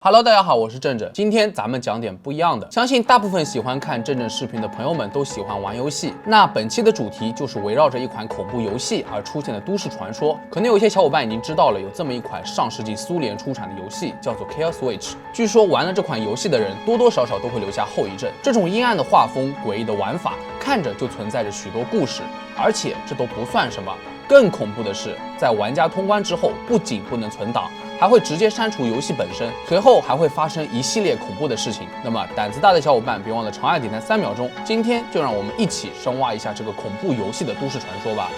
Hello， 大家好，我是正正。今天咱们讲点不一样的。相信大部分喜欢看正正视频的朋友们都喜欢玩游戏。那本期的主题就是围绕着一款恐怖游戏而出现的都市传说。可能有一些小伙伴已经知道了，有这么一款上世纪苏联出产的游戏，叫做 Kill Switch。据说玩了这款游戏的人多多少少都会留下后遗症。这种阴暗的画风、诡异的玩法，看着就存在着许多故事。而且这都不算什么，更恐怖的是，在玩家通关之后，不仅不能存档，还会直接删除游戏本身，随后还会发生一系列恐怖的事情。那么胆子大的小伙伴别忘了长按点赞3秒钟。今天就让我们一起深挖一下这个恐怖游戏的都市传说吧。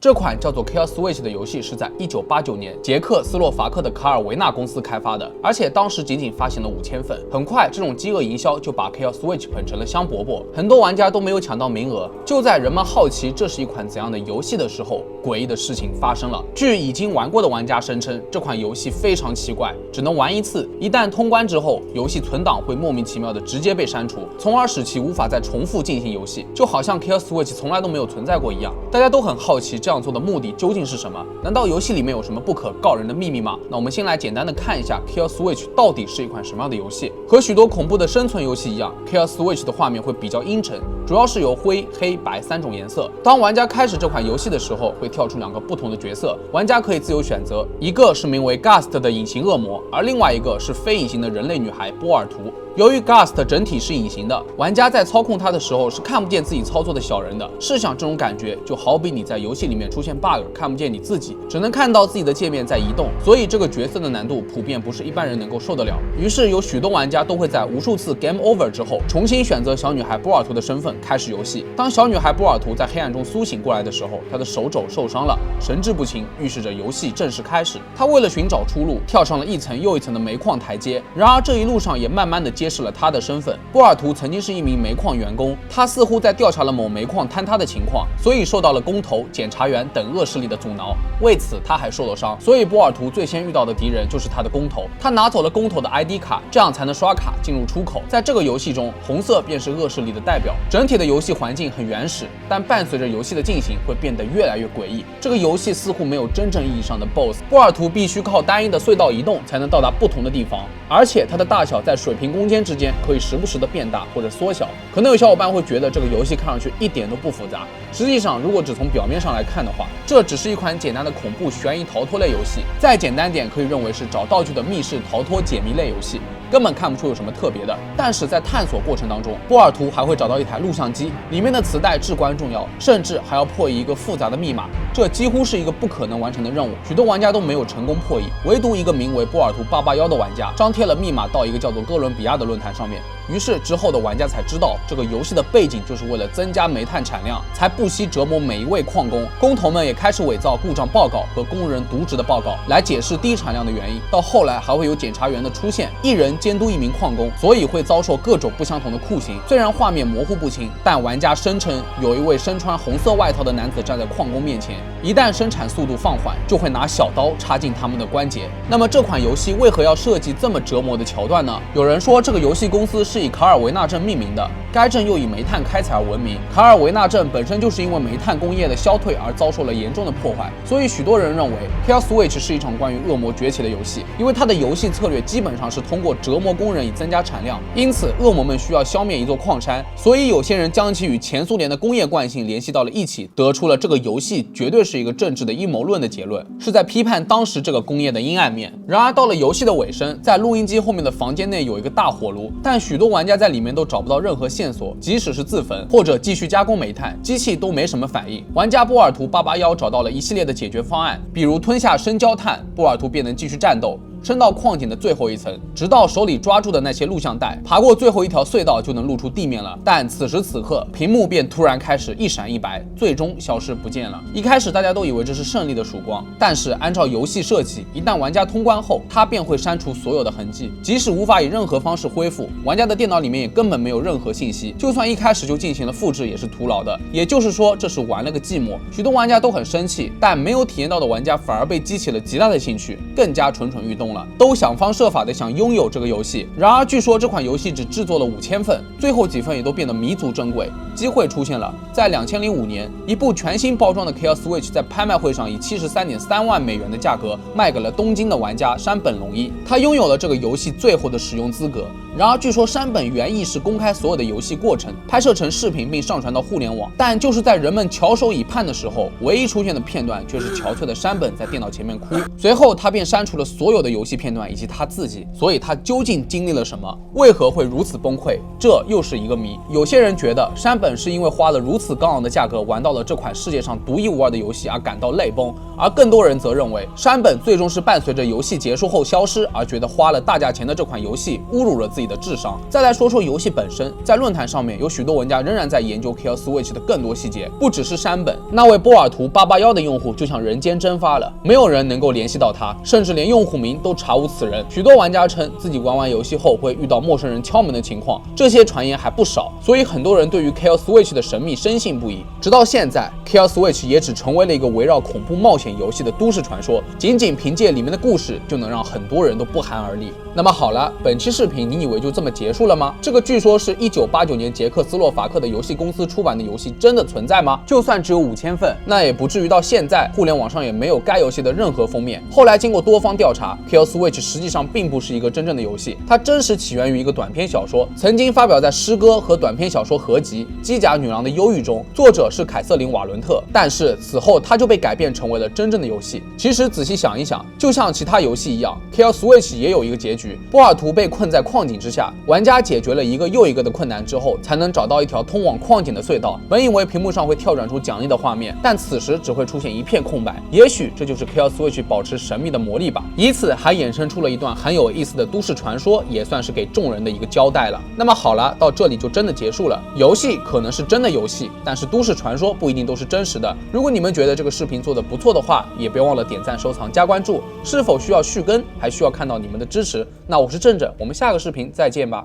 这款叫做 Kill Switch 的游戏是在1989年捷克斯洛伐克的卡尔维纳公司开发的，而且当时仅发行了5000份。很快，这种饥饿营销就把 Kill Switch 捧成了香饽饽，很多玩家都没有抢到名额。就在人们好奇这是一款怎样的游戏的时候，诡异的事情发生了。据已经玩过的玩家声称，这款游戏非常奇怪，只能玩一次，一旦通关之后，游戏存档会莫名其妙的直接被删除，从而使其无法再重复进行游戏，就好像 Kill Switch 从来都没有存在过一样。大家都很好奇这样做的目的究竟是什么？难道游戏里面有什么不可告人的秘密吗？那我们先来简单的看一下 Kill Switch 到底是一款什么样的游戏。和许多恐怖的生存游戏一样， Kill Switch 的画面会比较阴沉，主要是由灰、黑白3种颜色。当玩家开始这款游戏的时候，会跳出2个不同的角色，玩家可以自由选择，一个是名为 Gust 的隐形恶魔，而另外一个是非隐形的人类女孩波尔图。由于 Gust 整体是隐形的，玩家在操控它的时候是看不见自己操作的小人的。试想这种感觉，就好比你在游戏里面出现 bug， 看不见你自己，只能看到自己的界面在移动，所以这个角色的难度普遍不是一般人能够受得了。于是有许多玩家都会在无数次 game over 之后，重新选择小女孩波尔图的身份开始游戏。当小女孩波尔图在黑暗中苏醒过来的时候，她的手肘受伤了，神志不清，预示着游戏正式开始。她为了寻找出路，跳上了一层又一层的煤矿台阶，然而这一路上也慢慢的揭示了她的身份。波尔图曾经是一名煤矿员工，她似乎在调查了某煤矿坍塌的情况，所以受到了工头、检察员等恶势力的阻挠。为此她还受了伤，所以波尔图最先遇到的敌人就是他的工头。他拿走了工头的 ID 卡，这样才能刷卡进入出口。在这个游戏中，红色便是恶势力的代表。整体的游戏环境很原始，但伴随着游戏的进行会变得越来越诡异。这个游戏似乎没有真正意义上的 BOSS， 波尔图必须靠单一的隧道移动才能到达不同的地方，而且它的大小在水平空间之间可以时不时的变大或者缩小。可能有小伙伴会觉得这个游戏看上去一点都不复杂，实际上如果只从表面上来看的话，这只是一款简单的恐怖悬疑逃脱类游戏，再简单点可以认为是找道具的密室逃脱解谜类游戏，根本看不出有什么特别的。但是在探索过程当中，波尔图还会找到一台录像机，里面的磁带至关重要，甚至还要破译一个复杂的密码，这几乎是一个不可能完成的任务，许多玩家都没有成功破译，唯独一个名为波尔图881的玩家张贴了密码到一个叫做哥伦比亚的论坛上面。于是之后的玩家才知道，这个游戏的背景就是为了增加煤炭产量，才不惜折磨每一位矿工。工头们也开始伪造故障报告和工人渎职的报告，来解释低产量的原因。到后来还会有检察员的出现，一人监督一名矿工，所以会遭受各种不相同的酷刑。虽然画面模糊不清，但玩家声称有一位身穿红色外套的男子站在矿工面前，一旦生产速度放缓，就会拿小刀插进他们的关节。那么这款游戏为何要设计这么折磨的桥段呢？有人说这个游戏公司是以卡尔维纳镇命名的，该镇又以煤炭开采而闻名。卡尔维纳镇本身就是因为煤炭工业的消退而遭受了严重的破坏，所以许多人认为 Kill Switch 是一场关于恶魔崛起的游戏，因为它的游戏策略基本上是通过折磨工人以增加产量，因此恶魔们需要消灭一座矿山，所以有些人将其与前苏联的工业惯性联系到了一起，得出了这个游戏绝对是一个政治的阴谋论的结论，是在批判当时这个工业的阴暗面。然而到了游戏的尾声，在录音机后面的房间内有一个大火炉，但许多玩家在里面都找不到任何线索，即使是自焚或者继续加工煤炭，机器都没什么反应。玩家波尔图881找到了一系列的解决方案，比如吞下生焦炭，波尔图便能继续战斗，升到矿井的最后一层，直到手里抓住的那些录像带，爬过最后一条隧道就能露出地面了。但此时此刻，屏幕便突然开始一闪一白，最终消失不见了。一开始大家都以为这是胜利的曙光，但是按照游戏设计，一旦玩家通关后，它便会删除所有的痕迹，即使无法以任何方式恢复，玩家的电脑里面也根本没有任何信息，就算一开始就进行了复制，也是徒劳的。也就是说，这是玩了个寂寞。许多玩家都很生气，但没有体验到的玩家反而被激起了极大的兴趣，更加蠢蠢欲动动了，都想方设法的想拥有这个游戏。然而，据说这款游戏只制作了5000份，最后几份也都变得弥足珍贵。机会出现了，在2005年，一部全新包装的 Chaos Switch 在拍卖会上以73.3万美元的价格卖给了东京的玩家山本龙一，他拥有了这个游戏最后的使用资格。然而，据说山本原意是公开所有的游戏过程，拍摄成视频并上传到互联网，但就是在人们翘首以盼的时候，唯一出现的片段却是憔悴的山本在电脑前面哭。随后，他便删除了所有的游戏片段以及他自己。所以，他究竟经历了什么？为何会如此崩溃？这又是一个谜。有些人觉得山本是因为花了如此高昂的价格玩到了这款世界上独一无二的游戏而感到泪崩，而更多人则认为山本最终是伴随着游戏结束后消失，而觉得花了大价钱的这款游戏侮辱了自己的智商。再来说说游戏本身，在论坛上面有许多玩家仍然在研究 Chaos Switch 的更多细节，不只是山本，那位波尔图881的用户就像人间蒸发了，没有人能够联系到他，甚至连用户名都查无此人。许多玩家称自己玩完游戏后会遇到陌生人敲门的情况，这些传言还不少，所以很多人对于 Chaos Switch 的神秘深信不疑。直到现在 Chaos Switch 也只成为了一个围绕恐怖冒险游戏的都市传说，仅凭借里面的故事就能让很多人都不寒而栗。那么好了，本期视频你以为就这么结束了吗？这个据说是1989年捷克斯洛伐克的游戏公司出版的游戏真的存在吗？就算只有5000份，那也不至于到现在互联网上也没有该游戏的任何封面。后来经过多方调查 ，Chaos Switch 实际上并不是一个真正的游戏，它真实起源于一个短篇小说，曾经发表在诗歌和短篇小说合集《机甲女郎的忧郁》中，作者是凯瑟琳·瓦伦特。但是此后它就被改变成为了真正的游戏。其实仔细想一想，就像其他游戏一样 ，Chaos Switch 也有一个结局，波尔图被困在矿井之下，玩家解决了一个又一个的困难之后，才能找到一条通往矿井的隧道。本以为屏幕上会跳转出奖励的画面，但此时只会出现一片空白。也许这就是 Chaos Switch 保持神秘的魔力吧。以此还衍生出了一段很有意思的都市传说，也算是给众人的一个交代了。那么好了，到这里就真的结束了。游戏可能是真的游戏，但是都市传说不一定都是真实的。如果你们觉得这个视频做得不错的话，也别忘了点赞、收藏、加关注。是否需要续更，还需要看到你们的支持。那我是正正，我们下个视频再见吧。